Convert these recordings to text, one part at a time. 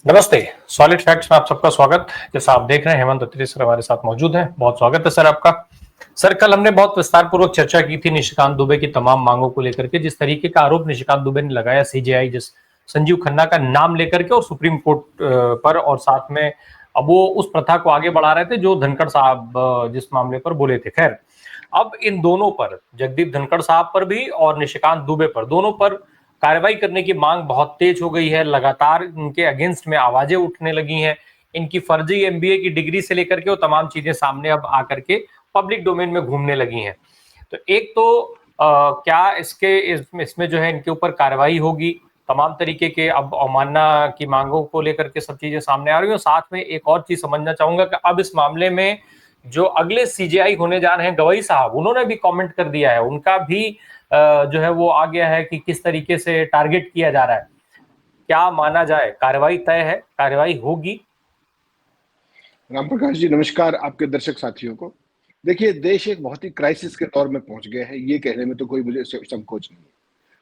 नमस्ते। Solid facts में आप सबका स्वागत। जैसा आप देख रहे हैं हेमंत अत्री सर हमारे साथ मौजूद हैं। बहुत स्वागत है सर आपका। सर कल हमने बहुत विस्तार पूर्वक चर्चा की थी निशिकांत दुबे की तमाम मांगों को लेकर के, जिस तरीके का आरोप निशिकांत दुबे ने लगाया सीजेआई जिस संजीव खन्ना का नाम लेकर के और सुप्रीम कोर्ट पर, और साथ में अब वो उस प्रथा को आगे बढ़ा रहे थे जो धनखड़ साहब जिस मामले पर बोले थे। खैर, अब इन दोनों पर, जगदीप धनखड़ साहब पर भी और निशिकांत दुबे पर, दोनों पर कार्रवाई करने की मांग बहुत तेज हो गई है। लगातार इनके अगेंस्ट में आवाजें उठने लगी हैं। इनकी फर्जी एमबीए की डिग्री से लेकर के वो तमाम चीजें सामने अब आकर के पब्लिक डोमेन में घूमने लगी हैं। तो एक तो क्या इसमें जो है इनके ऊपर कार्रवाई होगी, तमाम तरीके के अब अवमानना की मांगों को लेकर के सब चीजें सामने आ रही हैं। साथ में एक और चीज समझना चाहूंगा कि अब इस मामले में जो अगले सीजेआई होने जा रहे हैं गवई साहब, उन्होंने भी कमेंट कर दिया है। उनका भी जो है वो आ गया है कि किस तरीके से टारगेट किया जा रहा है। क्या माना जाए, कार्रवाई तय है, कार्रवाई होगी? राम प्रकाश जी नमस्कार, आपके दर्शक साथियों को। देखिए, देश एक बहुत ही क्राइसिस के दौर में पहुंच गया है, ये कहने में तो कोई मुझे संकोच नहीं है।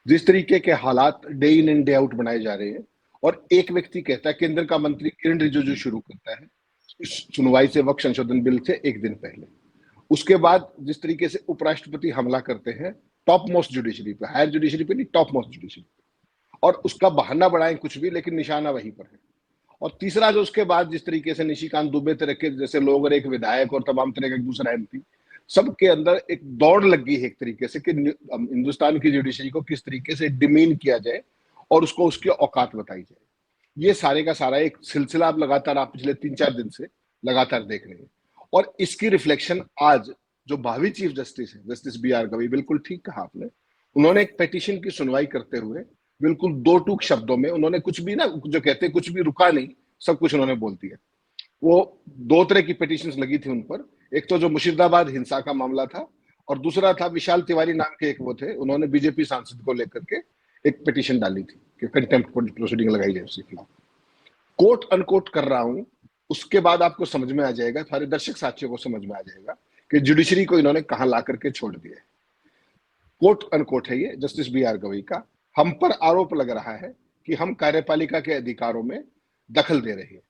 जिस तरीके के हालात day in and day out बनाए जा रहे हैं, और एक व्यक्ति कहता है, केंद्र का मंत्री किरण रिजिजू शुरू करता है इस सुनवाई से वक्त संशोधन बिल से एक दिन पहले। उसके बाद जिस तरीके से उपराष्ट्रपति हमला करते हैं टॉप मोस्ट जुडिशरी पे, हायर जुडिशरी पे नहीं, टॉप मोस्ट जुडिशरी पे, और उसका बहाना बढ़ाएं कुछ भी, लेकिन निशाना वहीं पर है। और तीसरा जो उसके बाद जिस तरीके से निशिकांत दुबे तरह के जैसे लोग और एक विधायक और तमाम तरह का एक दूसरा एमपी, सबके अंदर एक दौड़ लग गई है एक तरीके से कि हिंदुस्तान की जुडिशरी को किस तरीके से डिमीन किया जाए और उसको उसकी औकात बताई जाए। ये सारे का सारा एक सिलसिला आप लगातार आप पिछले 3-4 दिन से लगातार देख रहे हैं। और इसकी रिफ्लेक्शन आज जो भावी चीफ जस्टिस है, जस्टिस बी आर गवई, बिल्कुल ठीक कहा आपने, उन्होंने एक पिटीशन की सुनवाई करते हुए बिल्कुल दो टूक शब्दों में उन्होंने कुछ भी ना, जो कहते हैं कुछ भी रुका नहीं, सब कुछ उन्होंने बोल दिया। वो दो तरह की पिटीशंस लगी थी उन पर। एक तो जो मुर्शिदाबाद हिंसा का मामला था, और दूसरा था विशाल तिवारी नाम के एक वो थे, उन्होंने बीजेपी सांसद को लेकर के एक पिटीशन डाली थी कि कंटेम्प्ट प्रोसीडिंग लगाई जाए उसके खिलाफ। कोट अनकोट कर रहा हूं, उसके बाद आपको समझ में आ जाएगा, सारे दर्शक साथियों को समझ में आ जाएगा कि जुडिशरी को इन्होंने कहां ला करके छोड़ दिया है। कोट अनकोट है ये जस्टिस बी आर गवई का। हम पर आरोप लग रहा है कि हम कार्यपालिका के अधिकारों में दखल दे रहे हैं,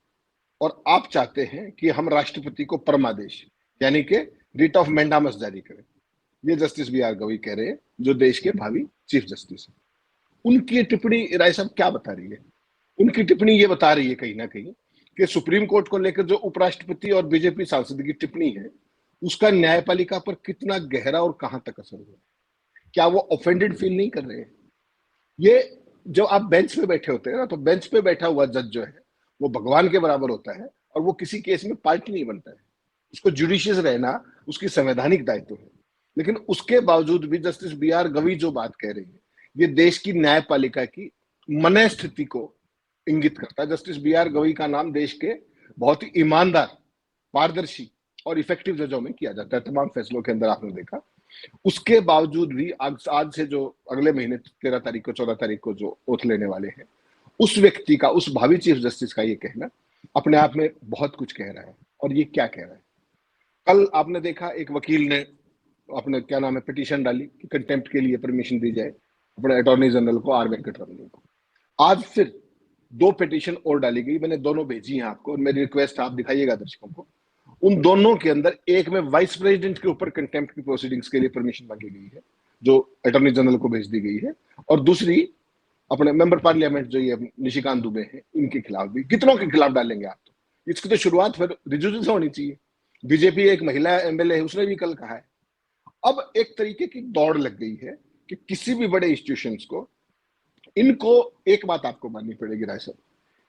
और आप चाहते हैं कि हम राष्ट्रपति को परमादेश यानी कि रिट ऑफ मैंडामस जारी करें। ये जस्टिस बी आर गवई कह रहे हैं, जो देश के भावी चीफ जस्टिस है। उनकी टिप्पणी राय साहब क्या बता रही है? उनकी टिप्पणी ये बता रही है कहीं ना कहीं कि सुप्रीम कोर्ट को लेकर जो उपराष्ट्रपति और बीजेपी सांसद की टिप्पणी है, उसका न्यायपालिका पर कितना गहरा और कहां तक असर हुआ। क्या वो ऑफेंडेड फील नहीं कर रहे हैं? ये जो आप बेंच पे बैठे होते हैं ना, तो बेंच पे बैठा हुआ जज जो है वो भगवान के बराबर होता है, और वो किसी केस में पार्टी नहीं बनता है। उसको जुडिशियस रहना उसकी संवैधानिक दायित्व है। लेकिन उसके बावजूद भी जस्टिस बी आर गवई जो बात कह रही है, ये देश की न्यायपालिका की मन स्थिति को इंगित करता है। जस्टिस बी आर गवई का नाम देश के बहुत ही ईमानदार, पारदर्शी और इफेक्टिव जजों में किया जाता है, तमाम फैसलों के अंदर आपने देखा। उसके बावजूद भी आज से जो अगले महीने 13 तारीख को 14 तारीख को जो ओथ लेने वाले हैं, उस व्यक्ति का, उस भावी चीफ जस्टिस का ये कहना अपने आप में बहुत कुछ कह रहा है। और ये क्या कह रहा है? कल आपने देखा एक वकील ने अपने क्या नाम है पिटीशन डाली कि कंटेम्प्ट के लिए परमिशन दी जाए अपने अटॉर्नी जनरल को, आर वेंकटरमन को। आज फिर दो पिटीशन और डाली गई, मैंने दोनों भेजी हैं आपको, और मेरी रिक्वेस्ट आप दिखाइएगा दर्शकों को। उन दोनों के अंदर एक में वाइस प्रेसिडेंट के ऊपर कंटेम्प्ट की प्रोसीडिंग्स के लिए परमिशन मांगी गई है, जो अटॉर्नी जनरल को भेज दी गई है, और दूसरी अपने मेंबर पार्लियामेंट जो ये निशिकांत दुबे हैं, इनके खिलाफ भी। कितनों के खिलाफ डालेंगे आप? तो इसकी तो शुरुआत फिर रिजिजू से होनी चाहिए। बीजेपी एक महिला एमएलए है, उसने भी कल कहा है। अब एक तरीके की दौड़ लग गई है कि किसी भी बड़े इंस्टीट्यूशंस को, इनको एक बात आपको माननी पड़ेगी राय साहब,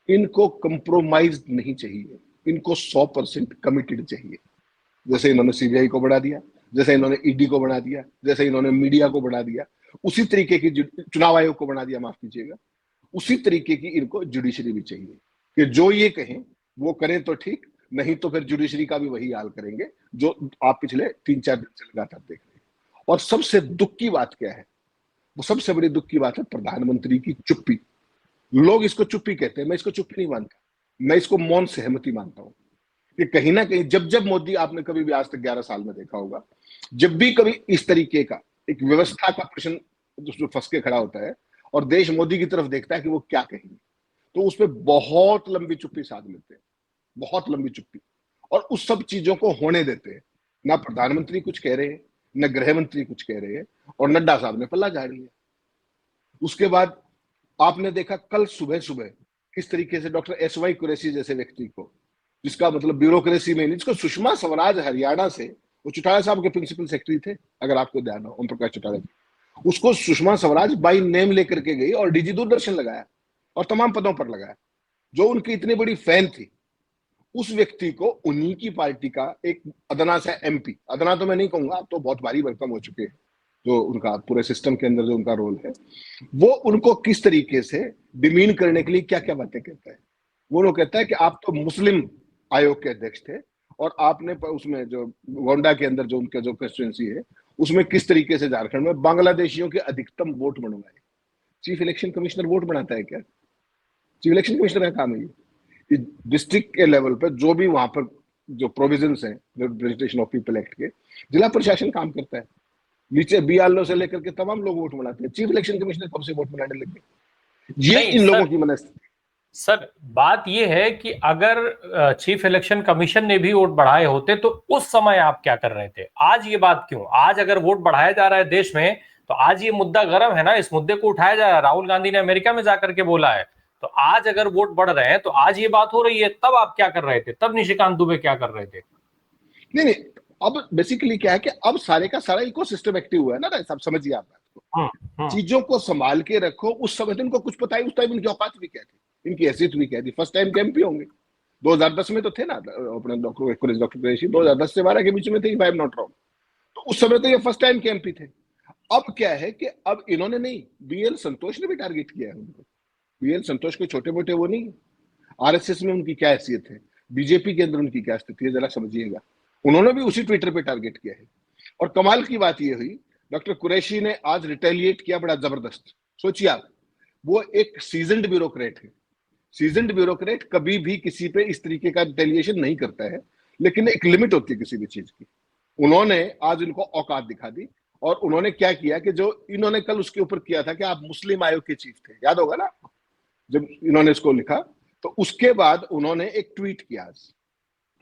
इनको कंप्रोमाइज नहीं चाहिए, इनको 100% कमिटेड चाहिए। जैसे इन्होंने सीबीआई को बढ़ा दिया, जैसे इन्होंने ईडी को बढ़ा दिया, जैसे इन्होंने मीडिया को बढ़ा दिया, उसी तरीके की चुनाव आयोग को बना दिया, माफ कीजिएगा, उसी तरीके की इनको जुडिशरी भी चाहिए कि जो ये कहें वो करें तो ठीक, नहीं तो फिर जुडिशरी का भी वही हाल करेंगे जो आप पिछले 3-4 दिन से लगातार देख रहे हैं। और सबसे दुख की बात क्या है? वो सबसे बड़ी दुख की बात है प्रधानमंत्री की चुप्पी। लोग इसको चुप्पी कहते हैं, मैं इसको चुप्पी नहीं मानता, मैं इसको मौन सहमति मानता हूं। कि कहीं ना कहीं जब जब मोदी, आपने कभी भी आज तक 11 साल में देखा होगा, जब भी कभी इस तरीके का एक व्यवस्था का प्रश्न जो फंस के खड़ा होता है और देश मोदी की तरफ देखता है कि वो क्या कहेंगे, तो उस पर बहुत लंबी चुप्पी साध लेते हैं, बहुत लंबी चुप्पी, और उस सब चीजों को होने देते हैं। ना प्रधानमंत्री कुछ कह रहे हैं, न गृह मंत्री कुछ कह रहे हैं, और नड्डा साहब ने पल्ला झाड़ लिया। उसके बाद आपने देखा कल सुबह सुबह किस तरीके से डॉक्टर एस वाई कुरैशी जैसे व्यक्ति को, जिसका मतलब ब्यूरोक्रेसी में नहीं, जिसको सुषमा स्वराज हरियाणा से, वो चौटाला साहब के प्रिंसिपल सेक्रेटरी थे, अगर आपको ध्यान हो, ओम प्रकाश चौटाला जी, उसको सुषमा स्वराज बाई नेम लेकर के गई और डीजी दूरदर्शन लगाया और तमाम पदों पर लगाया, जो उनकी इतनी बड़ी फैन थी। उस व्यक्ति को उन्हीं की पार्टी का एक अदना सा एमपी, अदना तो मैं नहीं कहूंगा, तो बहुत भारी भरकम हो चुके हैं, जो उनका पूरे सिस्टम के अंदर जो उनका रोल है, वो उनको किस तरीके से डिमीन करने के लिए क्या क्या बातें कहता है। वो लोग कहता है कि आप तो मुस्लिम आयोग के अध्यक्ष थे, और आपने उसमें जो गोंडा के अंदर जो उनका जो कंस्टिट्यूंसी है, उसमें किस तरीके से झारखंड में बांग्लादेशियों के अधिकतम वोट बनवाए। चीफ इलेक्शन कमिश्नर वोट बनाता है क्या? चीफ इलेक्शन कमिश्नर का काम है ये। डिस्ट्रिक्ट के लेवल पर जो भी वहां पर जो प्रोविजंस हैं रिप्रेजेंटेशन ऑफ पीपल एक्ट के, जिला प्रशासन काम करता है। नीचे बीआरओ से लेकर के तमाम लोग वोट बनाते हैं। चीफ इलेक्शन कमिश्नर कब से वोट बनाने लगे? ये नहीं इन सर, लोगों की मनस्थिति। सर बात यह है कि अगर चीफ इलेक्शन कमीशन ने भी वोट बढ़ाए होते तो उस समय आप क्या कर रहे थे? आज ये बात क्यों? आज अगर वोट बढ़ाया जा रहा है देश में, तो आज ये मुद्दा गर्म है ना, इस मुद्दे को उठाया जा रहा है। राहुल गांधी ने अमेरिका में जाकर के बोला है, तो आज अगर वोट बढ़ रहे हैं तो आज ये बात हो रही है। तब आप क्या कर रहे थे? तब निशिकांत दुबे क्या कर रहे थे? नहीं नहीं, अब बेसिकली क्या है कि अब सारे का सारा इकोसिस्टम एक्टिव हुआ है ना, सब समझिए आप बात को। चीजों को संभाल के रखो। उस समय तो इनको कुछ पता है, उस टाइम इनकी औकात भी क्या थी, इनकी हैसियत भी क्या थी। फर्स्ट टाइम के एमपी होंगे, 2010 में तो थे ना अपने डॉक्टर कुरैशी, 2010 से 12 के बीच में थे, if I am not wrong. तो उस समय तो ये फर्स्ट टाइम के एमपी थे। अब क्या है कि अब इन्होंने नहीं, बीएल संतोष ने भी टारगेट किया है उनको। बीएल संतोष के छोटे मोटे वो नहीं, आरएसएस में उनकी क्या हैसियत है, बीजेपी के अंदर उनकी क्या स्थिति है, जरा समझिएगा। उन्होंने भी उसी ट्विटर पे टारगेट किया है। और कमाल की बात यह हुई, डॉक्टर कुरैशी ने आज रिटेलिएट किया बड़ा जबरदस्त। सोचिए आप, वो एक सीजन्ड ब्यूरोक्रेट है। सीजन्ड ब्यूरोक्रेट कभी भी किसी पे इस तरीके का रिटेलिएशन नहीं करता है, लेकिन एक लिमिट होती है किसी भी चीज की। उन्होंने आज इनको औकात दिखा दी, और उन्होंने क्या किया कि जो इन्होंने कल उसके ऊपर किया था कि आप मुस्लिम आयोग के चीफ थे, याद होगा ना जब इन्होंने इसको लिखा, तो उसके बाद उन्होंने एक ट्वीट किया आज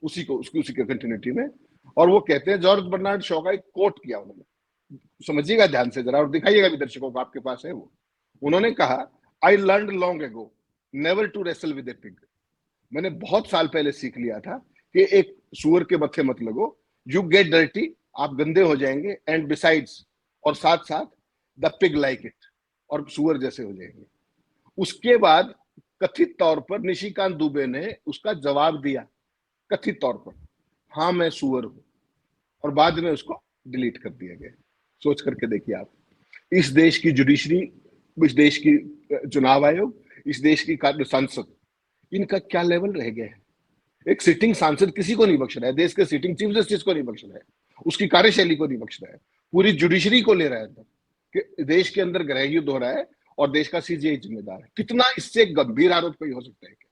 उसी के कंटिन्यूटी में, और वो कहते हैं जॉर्ज बर्नार्ड शॉ का एक कोट किया उन्होंने, समझिएगा ध्यान से जरा और दिखाइएगा भी दर्शकों को, आपके पास है वो। उन्होंने कहा, I learned long ago never to wrestle with a pig. मैंने बहुत साल पहले सीख लिया था कि एक सुअर के मत्थे मत लगो, यू गेट डर्टी, आप गंदे हो जाएंगे, एंड बिसाइड्स, और साथ साथ द पिग लाइक इट, और सुअर जैसे हो जाएंगे। उसके बाद कथित तौर पर निशिकांत दुबे ने उसका जवाब दिया, कथित तौर पर, हाँ मैं सुअर हूं, और बाद में उसको डिलीट कर दिया गया। सोच करके देखिए आप, इस देश की जुडिशरी, इस देश की चुनाव आयोग, इस देश की संसद, इनका क्या लेवल रह गया है। एक सिटिंग सांसद किसी को नहीं बख्श रहा है, देश के सिटिंग चीफ जस्टिस को नहीं बख्श रहा है, उसकी कार्यशैली को नहीं बख्श रहा है, पूरी जुडिशरी को ले रहा है कि देश के अंदर गृह युद्ध हो रहा है और देश का सीजीआई जिम्मेदार है। कितना इससे गंभीर आरोप कोई हो सकता है क्या?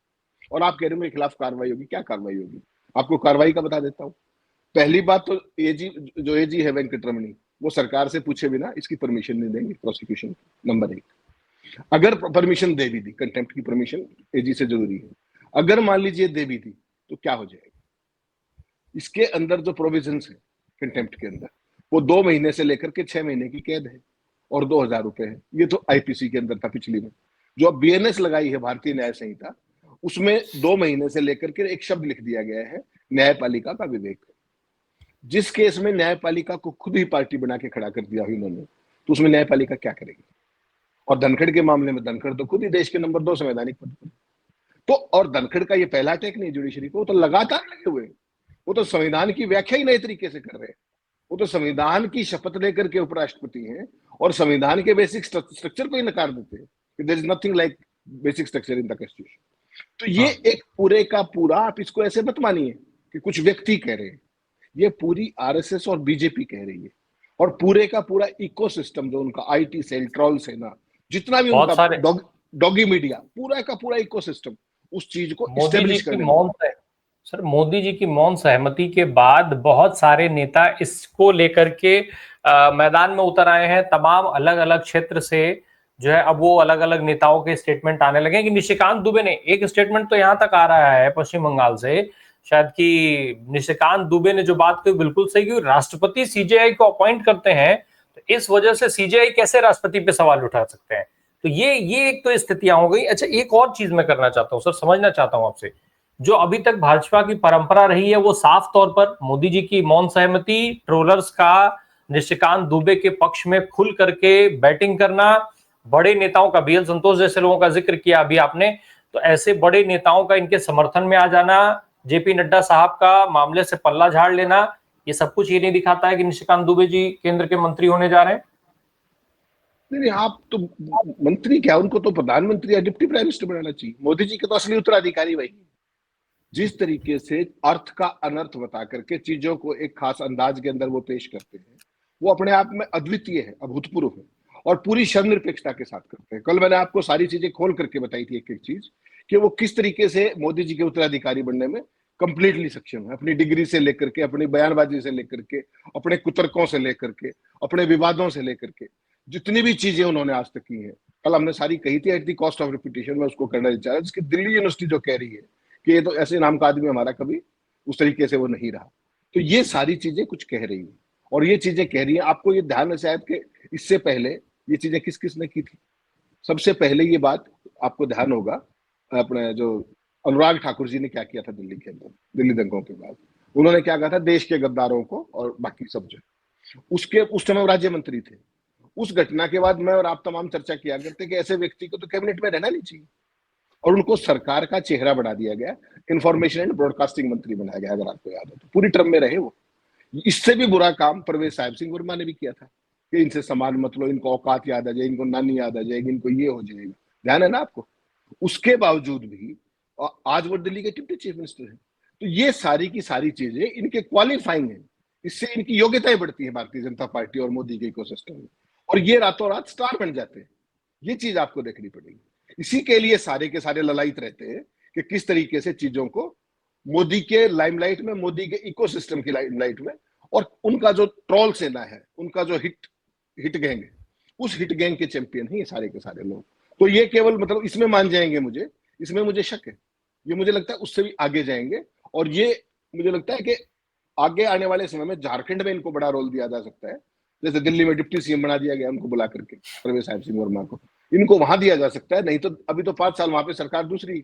और आप कह रहे हो मेरे खिलाफ कार्रवाई होगी, क्या कार्रवाई होगी? आपको कार्रवाई का बता देता हूं। पहली बात तो एजी, जो एजी है वेंकटरमणी, वो सरकार से पूछे बिना इसकी परमिशन नहीं देंगे प्रोसिक्यूशन, नंबर 1। अगर परमिशन दे भी दी, कंटेम्प्ट की परमिशन एजी से जरूरी है, अगर मान लीजिए दे भी दी तो क्या हो जाएगा? इसके अंदर जो प्रोविजंस है कंटेम्प्ट के अंदर, वो 2 महीने से लेकर के 6 महीने की कैद है और 2000 रुपए है। ये तो आईपीसी के अंदर था पिछली में। जो अब बीएनएस लगाई है भारतीय न्याय संहिता, उसमें 2 महीने से लेकर के एक शब्द लिख दिया गया है, न्यायपालिका का विवेक। जिस केस में न्यायपालिका को खुद ही पार्टी बना के खड़ा कर दिया इन्होंने, तो उसमें न्यायपालिका क्या करेगी? और धनखड़ के मामले में धनखड़ तो खुद ही देश के नंबर 2 संवैधानिक पद पर। तो और धनखड़ का ये पहला अटैक नहीं जुडिशरी को, तो लगातार लगे हुए। वो तो संविधान की व्याख्या ही नए तरीके से कर रहे हैं। वो तो संविधान की शपथ लेकर के उपराष्ट्रपति हैं और संविधान के बेसिक स्ट्रक्चर को ही नकार देते हैं कि there is nothing like basic structure in the constitution. तो ये एक पूरे का पूरा, आप इसको ऐसे मत मानिए कि कुछ व्यक्ति कह रहे हैं, ये पूरी आरएसएस और बीजेपी कह रही है, और पूरे का पूरा इकोसिस्टम जो उनका आईटी सेल, ट्रॉल सेना, जितना भी उनका डॉगी मीडिया, पूरा का पूरा इकोसिस्टम उस चीज को एस्टेब्लिश करने में। सर मोदी जी की मौन सहमति के बाद बहुत सारे नेता इसको लेकर के मैदान में उतर आए हैं। तमाम अलग अलग क्षेत्र से जो है अब वो अलग अलग नेताओं के स्टेटमेंट आने लगे कि निशिकांत दुबे ने, एक स्टेटमेंट तो यहां तक आ रहा है पश्चिम बंगाल से शायद कि निशिकांत दुबे ने जो बात की बिल्कुल सही की, राष्ट्रपति सीजेआई को अपॉइंट करते हैं तो इस वजह से सीजेआई कैसे राष्ट्रपति पे सवाल उठा सकते हैं। तो ये एक तो स्थितियां हो गई। अच्छा, एक और चीज मैं करना चाहता हूँ सर, समझना चाहता हूं आपसे, जो अभी तक भाजपा की परंपरा रही है वो साफ तौर पर मोदी जी की मौन सहमति, ट्रोलर्स का निशिकांत दुबे के पक्ष में खुल करके बैटिंग करना, बड़े नेताओं का, बीएल संतोष जैसे लोगों का जिक्र किया अभी आपने, तो ऐसे बड़े नेताओं का इनके समर्थन में आ जाना, जेपी नड्डा साहब का मामले से पल्ला झाड़ लेना, ये सब कुछ ये नहीं दिखाता है कि निशिकांत दुबे जी केंद्र के मंत्री होने जा रहे हैं? नहीं, आप तो मंत्री क्या, उनको तो प्रधानमंत्री या डिप्टी प्राइम मिनिस्टर बनाना चाहिए। मोदी जी के तो असली उत्तराधिकारी वही। जिस तरीके से अर्थ का अनर्थ बता करके चीजों को एक खास अंदाज के अंदर वो पेश करते हैं, वो अपने आप में अद्वितीय है, अभूतपूर्व है, और पूरी शर्मनिरपेक्षता के साथ करते हैं। कल मैंने आपको सारी चीजें खोल करके बताई थी, एक एक चीज, कि वो किस तरीके से मोदी जी के उत्तराधिकारी बनने में कंप्लीटली सक्षम है, अपनी डिग्री से लेकर के, अपनी बयानबाजी से लेकर के, अपने कुतर्कों से लेकर के, अपने विवादों से लेकर के, जितनी भी चीजें उन्होंने आज तक की है, कल हमने सारी कही थी at the cost of repetition में उसको करना चाह रहा है, जिसकी दिल्ली यूनिवर्सिटी जो कह रही है कि ये तो ऐसे नाम का आदमी हमारा कभी उस तरीके से वो नहीं रहा। तो ये सारी चीजें कुछ कह रही है, और ये चीजें कह रही है। आपको ये ध्यान है शायद कि इससे पहले ये चीजें किस किस ने की थी। सबसे पहले ये बात आपको ध्यान होगा, अपने जो अनुराग ठाकुर जी ने क्या किया था दिल्ली के अंदर, दिल्ली दंगों के बाद उन्होंने क्या कहा था, देश के गद्दारों को और बाकी सब जो, उसके उस समय राज्य मंत्री थे। उस घटना के बाद मैं और आप तमाम चर्चा किया करते कि ऐसे व्यक्ति को तो कैबिनेट में रहना नहीं चाहिए, और उनको सरकार का चेहरा बना दिया गया, इंफॉर्मेशन एंड ब्रॉडकास्टिंग मंत्री बनाया गया। अगर आपको याद हो तो पूरी टर्म में रहे वो। इससे भी बुरा काम परवेज साहिब सिंह वर्मा ने भी किया था कि इनसे सामान मत लो, इनको औकात याद आ जाएगी, इनको नानी याद आ जाएगी, इनको ये हो जाएगा। ध्यान है ना आपको? उसके बावजूद भी आज वो दिल्ली के डिप्टी चीफ मिनिस्टर है। तो ये सारी की सारी चीजें इनके क्वालिफाइंग है, इससे इनकी योग्यताएं बढ़ती है भारतीय जनता पार्टी और मोदी के इकोसिस्टम में, और ये रातों रात स्टार बन जाते हैं। ये चीज आपको देखनी पड़ेगी। इसी के लिए सारे के सारे ललायित रहते हैं कि किस तरीके से चीजों को मोदी के लाइमलाइट में, मोदी के इकोसिस्टम की लाइमलाइट में, और उनका जो ट्रोल सेना है, उनका जो हिट गैंग है, उस हिट गैंग के चैंपियन है ये सारे के सारे लोग। तो ये केवल मतलब इसमें मान जाएंगे, मुझे इसमें मुझे शक है, ये मुझे लगता है उससे भी आगे जाएंगे। और ये मुझे लगता है कि आगे आने वाले समय में झारखंड में इनको बड़ा रोल दिया जा सकता है। जैसे दिल्ली में डिप्टी सीएम बना दिया गया उनको बुला करके, परवेज साहिब सिंह वर्मा को, इनको वहां दिया जा सकता है। नहीं तो अभी तो 5 साल वहां पे सरकार दूसरी,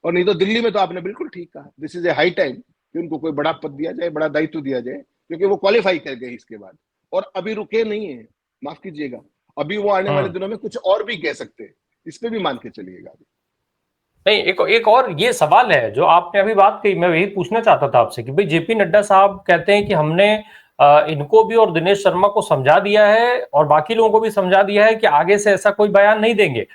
और नहीं तो दिल्ली में तो आपने बिल्कुल ठीक कहा, this is a high time कि उनको कोई बड़ा पद दिया जाए, बड़ा दायित्व दिया जाए, क्योंकि वो क्वालिफाई कर गए इसके बाद, और अभी रुके नहीं है, माफ कीजिएगा, अभी वो आने वाले दिनों में कुछ और भी कह सकते हैं, इस पे भी मान के चलिएगा। नहीं, एक और ये सवाल है जो आपने अभी बात कही, मैं वही पूछना चाहता था आपसे कि भाई जेपी नड्डा साहब कहते हैं कि हमने इनको भी और दिनेश शर्मा को समझा दिया है और बाकी लोगों को भी समझा दिया है कि आगे से ऐसा कोई बयान नहीं देंगे,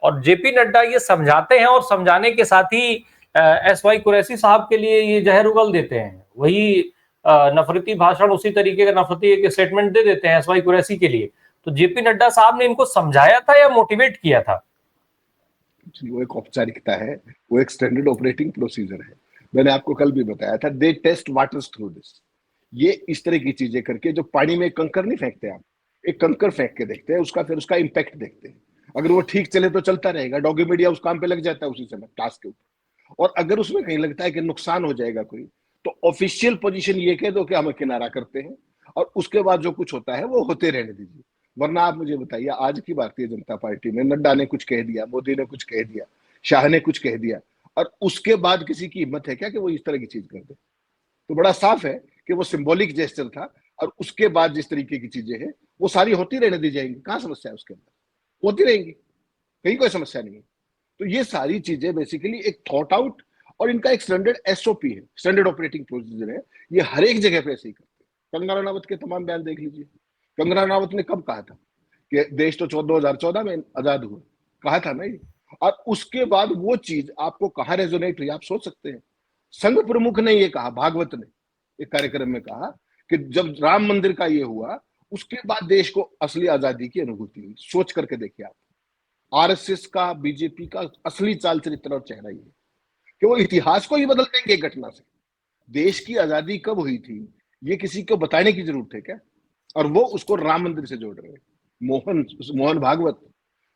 और जेपी नड्डा ये समझाते हैं और समझाने के साथ ही एस वाई कुरैशी साहब के लिए ये जहर उगल देते हैं, वही नफरती भाषण, उसी तरीके का नफरती एक स्टेटमेंट दे देते हैं एस वाई कुरैशी के लिए। तो जेपी नड्डा साहब ने इनको समझाया था या मोटिवेट किया था? वो एक औपचारिकता है, वो एक स्टैंडर्ड ऑपरेटिंग प्रोसीजर है। मैंने आपको कल भी बताया था, दे टेस्ट वाटर्स थ्रू दिस। ये इस तरह की चीजें करके, जो पानी में कंकर नहीं फेंकते आप, एक कंकर फेंक के देखते हैं उसका, फिर उसका इंपैक्ट देखते हैं। अगर वो ठीक चले तो चलता रहेगा, डॉगी मीडिया उस काम पे लग जाता है उसी समय टास्क के ऊपर। और अगर उसमें कहीं लगता है कि नुकसान हो जाएगा कोई, तो ऑफिशियल पोजीशन ये कह दो कि हम किनारा करते हैं, और उसके बाद जो कुछ होता है वो होते रहने दीजिए। वरना आप मुझे बताइए, आज की भारतीय जनता पार्टी में नड्डा ने कुछ कह दिया, मोदी ने कुछ कह दिया, शाह ने कुछ कह दिया, और उसके बाद किसी की हिम्मत है क्या कि वो इस तरह की चीज कर दे? तो बड़ा साफ है कि वो सिंबॉलिक जेस्चर था, और उसके बाद जिस तरीके की चीजें हैं वो सारी होती रहने दी जाएंगी। कहां समस्या है उसके अंदर? होती रहेंगी, कहीं कोई समस्या नहीं है। तो ये सारी चीजें बेसिकली एक थॉट आउट, और इनका एक स्टैंडर्ड एसओपी है, स्टैंडर्ड ऑपरेटिंग प्रोसीजर है। ये हर एक जगह पे ऐसे ही करते हैं। कंगना रनावत के तमाम बयान देख लीजिए। कंगना रनावत ने कब कहा था कि देश तो 2014 में आजाद हुआ, कहा था ना ये। और उसके बाद वो चीज आपको कहां रेजोनेट हुई, आप सोच सकते हैं। संघ प्रमुख ने ये कहा, भागवत ने एक कार्यक्रम में कहा कि जब राम मंदिर का ये हुआ, उसके बाद देश को असली आजादी की अनुभूति हुई। सोच करके देखिए आप, आरएसएस का, बीजेपी का असली चाल चरित्र और चेहरा ये कि वो इतिहास को ही बदल देंगे एक घटना से। देश की आजादी कब हुई थी ये किसी को बताने की जरूरत है क्या? और वो उसको राम मंदिर से जोड़ रहे हैं, मोहन भागवत।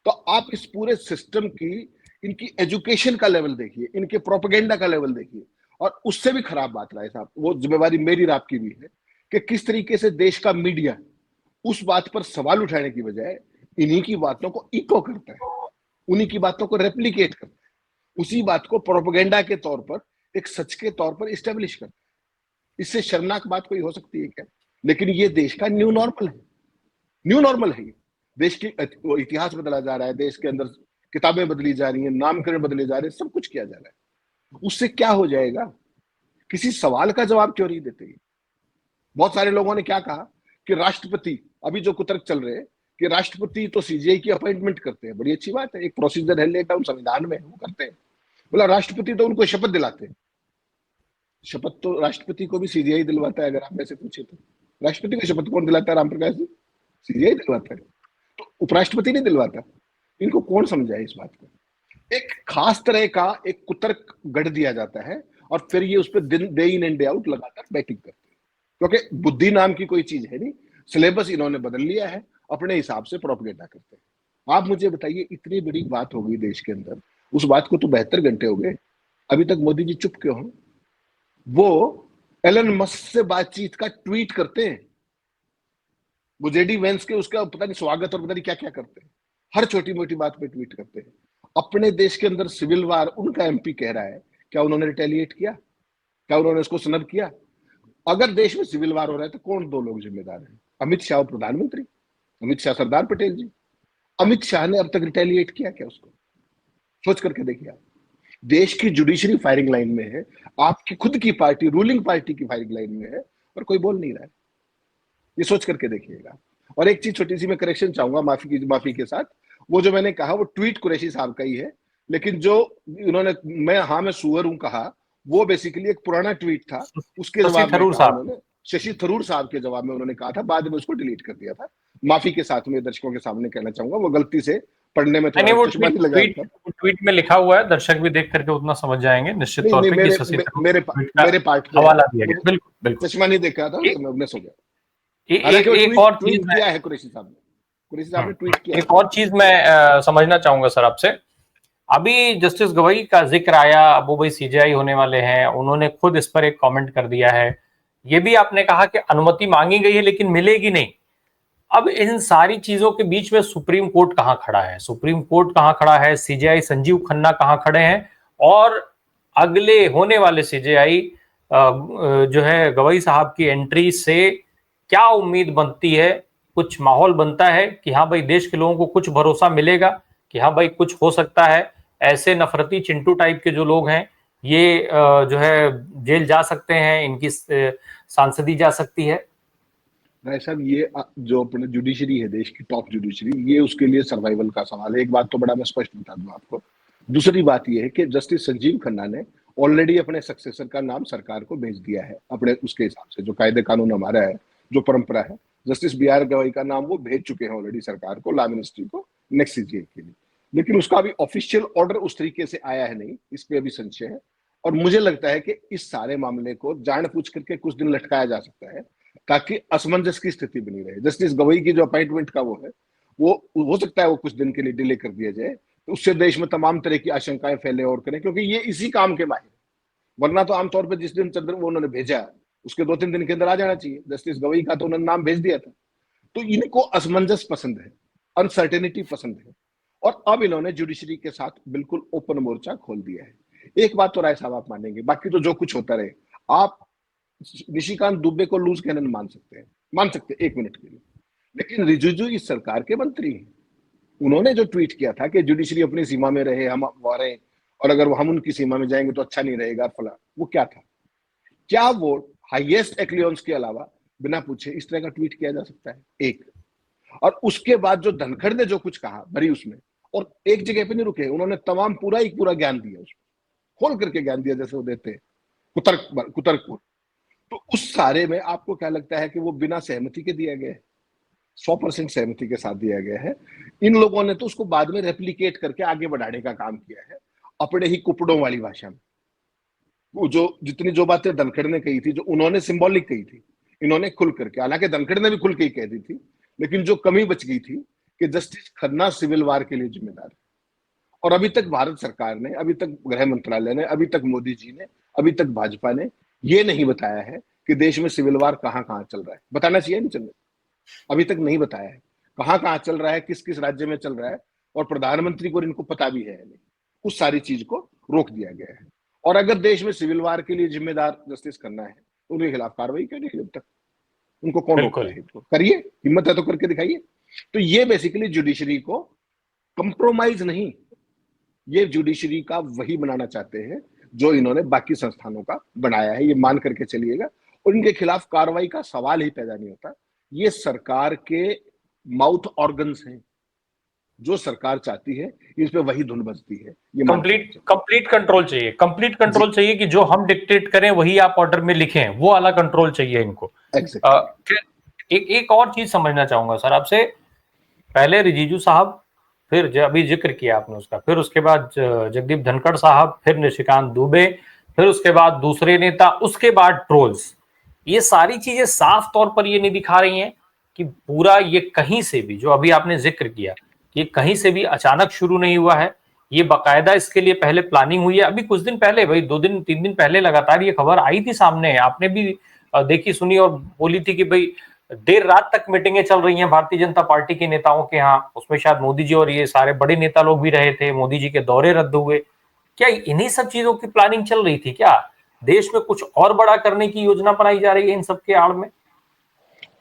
तो आप इस पूरे सिस्टम की, इनकी एजुकेशन का लेवल देखिए, इनके प्रोपेगेंडा का लेवल देखिए। और उससे भी खराब बात रहा है साहब, वो जिम्मेवारी मेरी और आपकी भी है कि किस तरीके से देश का मीडिया उस बात पर सवाल उठाने की बजाय इन्हीं की बातों को इको करता है, उन्हीं की बातों को रेप्लिकेट करता है, उसी बात को प्रोपेगेंडा के तौर पर, एक सच के तौर पर इस्टेब्लिश करता है। इससे शर्मनाक बात कोई हो सकती है क्या? लेकिन ये देश का न्यू नॉर्मल है, न्यू नॉर्मल है ये। देश की इतिहास बदला जा रहा है, देश के अंदर किताबें बदली जा रही हैं, नामकरण बदले जा रहे हैं, सब कुछ किया जा रहा है। उससे क्या हो जाएगा? किसी सवाल का जवाब क्यों नहीं देते? बहुत सारे लोगों ने क्या कहा कि राष्ट्रपति, अभी जो कुतर्क चल रहे हैं कि राष्ट्रपति तो सीजीआई की अपॉइंटमेंट करते हैं, बड़ी अच्छी बात है, एक प्रोसीजर है, लेकर उन संविधान में वो करते हैं। बोला राष्ट्रपति तो उनको शपथ दिलाते हैं, शपथ तो राष्ट्रपति को भी सीजीआई दिलवाता है। अगर आप ऐसे पूछे तो राष्ट्रपति को शपथ कौन दिलाता है? राम प्रकाश जी, सीजीआई दिलवाता है। तो उपराष्ट्रपति नहीं दिलवाता। इनको कौन समझाए इस बात को? एक खास तरह का एक कुतर्क गढ़ दिया जाता है और फिर ये उस पर दिन day in and day out लगातार बैटिंग करते हैं, क्योंकि बुद्धि नाम की कोई चीज है नहीं। सिलेबस इन्होंने बदल लिया है, अपने हिसाब से प्रोपेगेंडा करते हैं। आप मुझे बताइए, इतनी बड़ी बात हो गई देश के अंदर, उस बात को तो 72 घंटे हो गए, अभी तक मोदी जी चुप क्यों हैं? वो एलन मस्क से बातचीत का ट्वीट करते हैं, वो जेडी वेंस के उसका पता नहीं स्वागत और पता नहीं क्या क्या करते हैं, हर छोटी मोटी बात पे ट्वीट करते हैं। अपने देश के अंदर सिविल वार उनका एमपी कह रहा है, क्या उन्होंने रिटेलिएट किया? क्या उन्होंने उसको सनब किया? अगर देश में सिविल वार हो रहा है तो कौन दो लोग जिम्मेदार हैं? अमित शाह प्रधानमंत्री, अमित शाह सरदार पटेल जी। अमित शाह ने अब तक रिटेलिएट किया क्या उसको? सोच करके देखिए आप। देश की जुडिशरी फायरिंग लाइन में है, आपकी खुद की पार्टी, रूलिंग पार्टी की फायरिंग लाइन में है, और कोई बोल नहीं रहा है। ये सोच करके देखिएगा। और एक चीज छोटी सी मैं करेक्शन चाहूंगा माफी के साथ, वो जो मैंने कहा वो ट्वीट कुरैशी साहब का ही है, लेकिन जो इन्होंने मैं सुअर हूं कहा, वो बेसिकली एक पुराना ट्वीट था। उसके शशि जवाब में थरूर कहा साहब। उन्होंने, शशि थरूर साहब के जवाब में उन्होंने कहा था, बाद में उसको डिलीट कर दिया था। माफी के साथ में दर्शकों के सामने कहना चाहूंगा, वो गलती से पढ़ने में नहीं, थोड़ा वो चश्मा नहीं लगा ट्वीट था। ट्वीट में लिखा हुआ है, दर्शक भी देख करके उतना समझ जाएंगे निश्चित नहीं तौर नहीं, पे कि शशि थरूर मेरे ट्वीट का मेरे पार्ट पे है, हवाला दिया गया। बिल्कुल बिल्कुल। चश्मा नहीं देखा था एक तो मैं मिस हो गया। एक हालांकि वो एक ट्वीट और चीज ट्वीट मैं किया है कुरैशी साहब ने, कुरैशी साहब ने ट्वीट किया एक है। और चीज मैं समझना चाहूंगा सर आपसे। अभी जस्टिस गवई का जिक्र आया, अब वो भाई सीजेआई होने वाले हैं, उन्होंने खुद इस पर एक कमेंट कर दिया है। ये भी आपने कहा कि अनुमति मांगी गई है लेकिन मिलेगी नहीं। अब इन सारी चीजों के बीच में सुप्रीम कोर्ट कहां खड़ा है? सुप्रीम कोर्ट कहां खड़ा है? सीजेआई संजीव खन्ना कहां खड़े हैं? और अगले होने वाले सीजेआई जो है गवई साहब की एंट्री से क्या उम्मीद बनती है? कुछ माहौल बनता है कि हाँ भाई देश के लोगों को कुछ भरोसा मिलेगा कि हाँ भाई कुछ हो सकता है, ऐसे नफरती चिंटू टाइप के जो लोग हैं ये जो है जेल जा सकते हैं, इनकी सांसदी जा सकती है? भाई साहब, ये जो अपने जुडिशरी है, देश की टॉप जुडिशरी, ये उसके लिए सर्वाइवल का सवाल है। एक बात तो बड़ा मैं स्पष्ट बता दूं आपको। दूसरी बात ये है कि जस्टिस संजीव खन्ना ने ऑलरेडी अपने सक्सेसर का नाम सरकार को भेज दिया है, अपने उसके हिसाब से जो कायदे कानून हमारा है, जो परंपरा है। जस्टिस बी आर गवई का नाम वो भेज चुके हैं ऑलरेडी सरकार को, लॉ मिनिस्ट्री को, नेक्स्ट सीजीआई के लिए। लेकिन उसका अभी ऑफिशियल ऑर्डर उस तरीके से आया है नहीं, इस पे अभी संशय है। और मुझे लगता है कि इस सारे मामले को जान पूछ करके कुछ दिन लटकाया जा सकता है, ताकि असमंजस की स्थिति बनी रहे। जस्टिस गवई की जो अपॉइंटमेंट का वो है, वो हो सकता है वो कुछ दिन के लिए डिले कर दिया जाए, तो उससे देश में तमाम तरह की आशंकाएं फैले और करें, क्योंकि ये इसी काम के माहिर है। वरना तो आमतौर पर जिस दिन चंद्र वो उन्होंने भेजा, उसके 2-3 दिन के अंदर आ जाना चाहिए। जस्टिस गवई का तो उन्होंने नाम भेज दिया था। तो इनको असमंजस पसंद है, अनसर्टेनिटी पसंद है, और अब इन्होंने जुडिशरी के साथ बिल्कुल ओपन मोर्चा खोल दिया है। एक बात तो राय साहब आप मानेंगे, बाकी तो जो कुछ होता रहे, आप निशिकांत दुबे को लूज कैनन मान सकते हैं 1 मिनट के लिए, लेकिन रिजिजू इस सरकार के मंत्री हैं। उन्होंने जो ट्वीट किया था कि जुडिशरी अपनी सीमा में रहे, हम रहे, और अगर हम उनकी सीमा में जाएंगे तो अच्छा नहीं रहेगा फला, वो क्या था? क्या वो हाईएस्ट एक्लियंस के अलावा बिना पूछे इस तरह का ट्वीट किया जा सकता है? एक। और उसके बाद जो धनखड़ ने जो कुछ कहा भरी उसमें, और एक जगह पे नहीं रुके, उन्होंने तमाम पूरा ज्ञान दिया, उसमें खोल करके ज्ञान दिया जैसे वो देते हैं कुतर्क को। तो उस सारे में आपको क्या लगता है कि वो बिना सहमति के दिया गया है? 100% सहमति के साथ दिया गया है। इन लोगों ने तो उसको बाद में रेप्लिकेट करके आगे बढ़ाने का काम किया है, अपने ही कुपड़ों वाली भाषा में। वो जो बातें धनखड़ ने कही थी, जो उन्होंने सिंबॉलिक कही थी, इन्होंने खुल करके, हालांकि धनखड़ ने भी खुल के ही कह दी थी, लेकिन जो कमी बच गई थी कि जस्टिस खन्ना सिविल वार के लिए जिम्मेदार है। और अभी तक भारत सरकार ने, अभी तक गृह मंत्रालय ने, अभी तक मोदी जी ने, अभी तक भाजपा ने ये नहीं बताया है कि देश में सिविल वार कहाँ कहाँ चल रहा है। बताना चाहिए नहीं चल, अभी तक नहीं बताया है कहाँ कहाँ चल रहा है, किस किस राज्य में चल रहा है, और प्रधानमंत्री को इनको पता भी है नहीं। उस सारी चीज को रोक दिया गया है। और अगर देश में सिविल वार के लिए जिम्मेदार जस्टिस करना है तो उनके खिलाफ कार्रवाई क्यों नहीं हुई अब तक? उनको कौन रोकता बिल्कुल है? तो करिए, हिम्मत है तो करके दिखाइए। तो ये बेसिकली जुडिशरी को कंप्रोमाइज नहीं, ये जुडिशरी का वही बनाना चाहते हैं जो इन्होंने बाकी संस्थानों का बनाया है। ये मान करके चलिएगा, और इनके खिलाफ कार्रवाई का सवाल ही पैदा नहीं होता। ये सरकार के माउथ ऑर्गन्स हैं, जो सरकार चाहती है इस पे वही धुन बजती है। ये कंप्लीट कंट्रोल चाहिए, कंप्लीट कंट्रोल चाहिए कि जो हम डिक्टेट करें वही आप ऑर्डर में लिखें, वो वाला कंट्रोल चाहिए इनको। एक और चीज समझना चाहूंगा सर आपसे। पहले रिजिजू साहब, फिर अभी जिक्र किया आपने उसका, फिर उसके बाद जगदीप धनखड़ साहब, फिर निशिकांत दुबे, फिर उसके बाद दूसरे नेता, उसके बाद ट्रोल्स। ये सारी चीजें साफ तौर पर ये नहीं दिखा रही हैं कि पूरा ये कहीं से भी, जो अभी आपने जिक्र किया, ये कहीं से भी अचानक शुरू नहीं हुआ है। ये बाकायदा इसके लिए पहले प्लानिंग हुई है। अभी कुछ दिन पहले, भाई 2 दिन 3 दिन पहले लगातार ये खबर आई थी सामने, आपने भी देखी सुनी और बोली थी कि भाई देर रात तक मीटिंगें चल रही हैं भारतीय जनता पार्टी के नेताओं के यहाँ। उसमें शायद मोदी जी और ये सारे बड़े नेता लोग भी रहे थे, मोदी जी के दौरे रद्द हुए। क्या इन्हीं सब चीजों की प्लानिंग चल रही थी? क्या देश में कुछ और बड़ा करने की योजना बनाई जा रही है इन सब के आड़ में?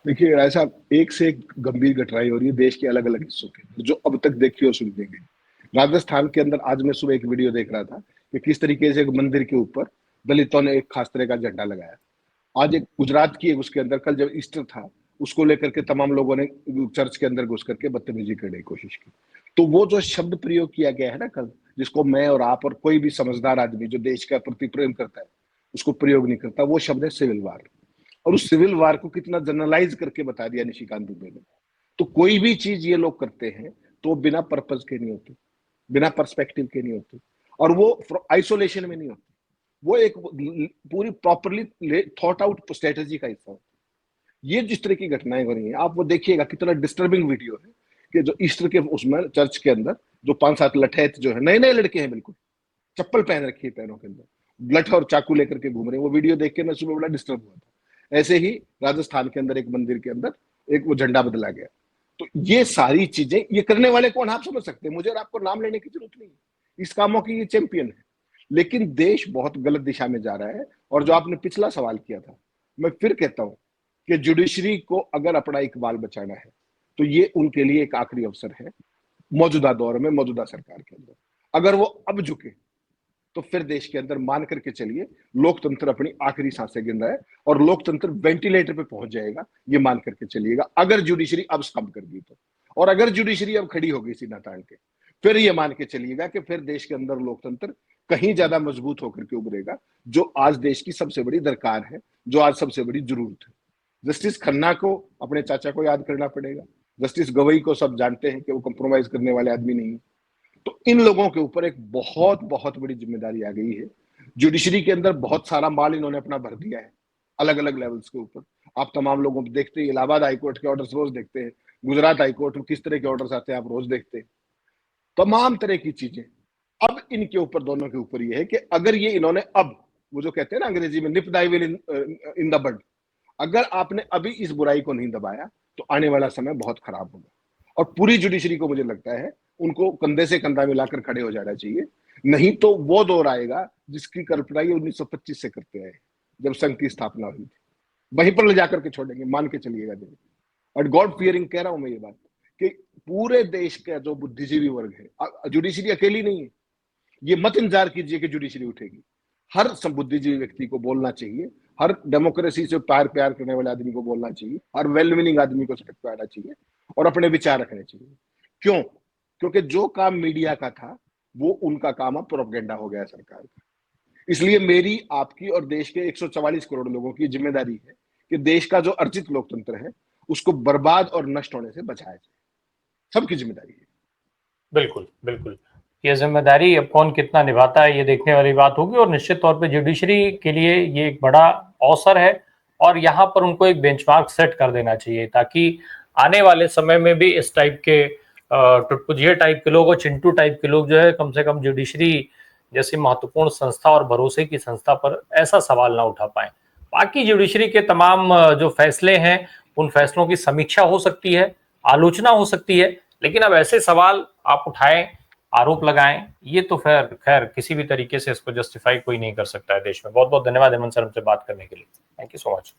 देखिए ऐसा एक से एक गंभीर घटनाएं हो रही है देश के अलग अलग हिस्सों के, जो अब तक देखी और सुनी गई। राजस्थान के अंदर आज मैं सुबह एक वीडियो देख रहा था कि किस तरीके से एक मंदिर के ऊपर दलितों ने एक खास तरह का झंडा लगाया। आज एक गुजरात की एक उसके अंदर, कल जब ईस्टर था, उसको लेकर के तमाम लोगों ने चर्च के अंदर घुस करके बदतमीजी करने की कोशिश की। तो वो जो शब्द प्रयोग किया गया है ना कल, जिसको मैं और आप और कोई भी समझदार आदमी जो देश का प्रति प्रेम करता है उसको प्रयोग नहीं करता, वो शब्द है सिविल वार। और उस सिविल वार को कितना जनरलाइज करके बता दिया निशिकांत दुबे ने। तो कोई भी चीज ये लोग करते हैं तो बिना पर्पज के नहीं होती, बिना पर्सपेक्टिव के नहीं होती, और वो आइसोलेशन में नहीं होती। वो एक पूरी प्रॉपरली थॉट आउट स्ट्रेटेजी का हिस्सा होता है। ये जिस तरह की घटनाएं हो रही हैं, आप वो देखिएगा, कितना डिस्टर्बिंग वीडियो है कि जो ईस्टर के उसमें चर्च के अंदर जो 5-7 लठैत जो है, नए नए लड़के हैं, बिल्कुल चप्पल पहन रखी है पैरों के अंदर, लठ और चाकू लेकर के घूम रहे हैं। वो वीडियो देख के मैं सुबह बड़ा डिस्टर्ब हुआ था। ऐसे ही राजस्थान के अंदर एक मंदिर के अंदर एक वो झंडा बदला गया। तो ये सारी चीजें, ये करने वाले कौन आप समझ सकते हैं, मुझे और आपको नाम लेने की जरूरत नहीं है। इस कामों की ये चैंपियन है। लेकिन देश बहुत गलत दिशा में जा रहा है। और जो आपने पिछला सवाल किया था, मैं फिर कहता हूं कि जुडिशरी को अगर अपना इकबाल बचाना है तो ये उनके लिए एक आखिरी अवसर है मौजूदा दौर में, मौजूदा सरकार के अंदर। अगर वो अब झुके तो फिर देश के अंदर मान करके चलिए लोकतंत्र अपनी आखिरी सांसें गिन रहा है, और लोकतंत्र वेंटिलेटर पे पहुंच जाएगा, ये मान करके चलिएगा, अगर जुडिशरी अब स्तंभ कर दी तो। और अगर जुडिशरी अब खड़ी होगी सीना तान के, फिर ये मान के चलिएगा कि फिर देश के अंदर लोकतंत्र कहीं ज्यादा मजबूत होकर के उभरेगा, जो आज देश की सबसे बड़ी दरकार है, जो आज सबसे बड़ी जरूरत है। जस्टिस खन्ना को अपने चाचा को याद करना पड़ेगा। जस्टिस गवई को सब जानते हैं कि वो कंप्रोमाइज करने वाले आदमी नहीं है। तो इन लोगों के ऊपर एक बहुत बहुत बड़ी जिम्मेदारी आ गई है। जुडिशरी के अंदर बहुत सारा माल इन्होंने अपना भर दिया है अलग अलग लेवल्स के ऊपर। आप तमाम लोगों को देखते हैं, इलाहाबाद हाईकोर्ट के ऑर्डर्स रोज देखते हैं, गुजरात हाईकोर्ट में किस तरह के ऑर्डर्स आते हैं आप रोज देखते हैं। तमाम तरह की चीजें अब इनके ऊपर, दोनों के ऊपर ये है कि अगर ये इन्होंने अब, वो जो कहते हैं ना अंग्रेजी में, निप दाई विल इन द बड, अगर आपने अभी इस बुराई को नहीं दबाया तो आने वाला समय बहुत खराब होगा। और पूरी जुडिशरी को मुझे लगता है उनको कंधे से कंधा मिलाकर खड़े हो जाना चाहिए। नहीं तो वो दौर आएगा जिसकी कल्पना ये 1925 से करते हैं, जब संघ की स्थापना हुई थी। वहीं पर ले जाकर के छोड़ेंगे, मान के चलिएगा। और गॉड फियरिंग कह रहा हूं मैं ये बात, कि पूरे देश का जो बुद्धिजीवी वर्ग है, जुडिशरी अकेली नहीं है, ये मत इंतजार कीजिए कि जुडिशरी उठेगी। हर बुद्धिजीवी व्यक्ति को बोलना चाहिए, हर डेमोक्रेसी से प्यार करने वाले आदमी को बोलना चाहिए, हर वेल मीनिंग आदमी को सड़क पे आना चाहिए और अपने विचार रखने चाहिए। क्यों? क्योंकि जो काम मीडिया का था वो उनका काम अब प्रोपेगेंडा हो गया सरकार का। इसलिए मेरी, आपकी और देश के 144 करोड़ लोगों की जिम्मेदारी है कि देश का जो अर्जित लोकतंत्र है उसको बर्बाद और नष्ट होने से बचाया जाए। सबकी जिम्मेदारी है। बिल्कुल बिल्कुल, ये जिम्मेदारी अब कौन कितना निभाता है ये देखने वाली बात होगी। और निश्चित तौर पे जुडिशरी के लिए ये एक बड़ा अवसर है, और यहाँ पर उनको एक बेंचमार्क सेट कर देना चाहिए ताकि आने वाले समय में भी इस टाइप के टुटपुजिया टाइप के लोग और चिंटू टाइप के लोग जो है कम से कम जुडिशरी जैसी महत्वपूर्ण संस्था और भरोसे की संस्था पर ऐसा सवाल ना उठा पाए। बाकी जुडिशरी के तमाम जो फैसले हैं उन फैसलों की समीक्षा हो सकती है, आलोचना हो सकती है, लेकिन अब ऐसे सवाल आप उठाएं, आरोप लगाएं, ये तो खैर खैर किसी भी तरीके से इसको जस्टिफाई कोई नहीं कर सकता है देश में। बहुत बहुत धन्यवाद हेमंत सर हमसे बात करने के लिए। Thank you so much.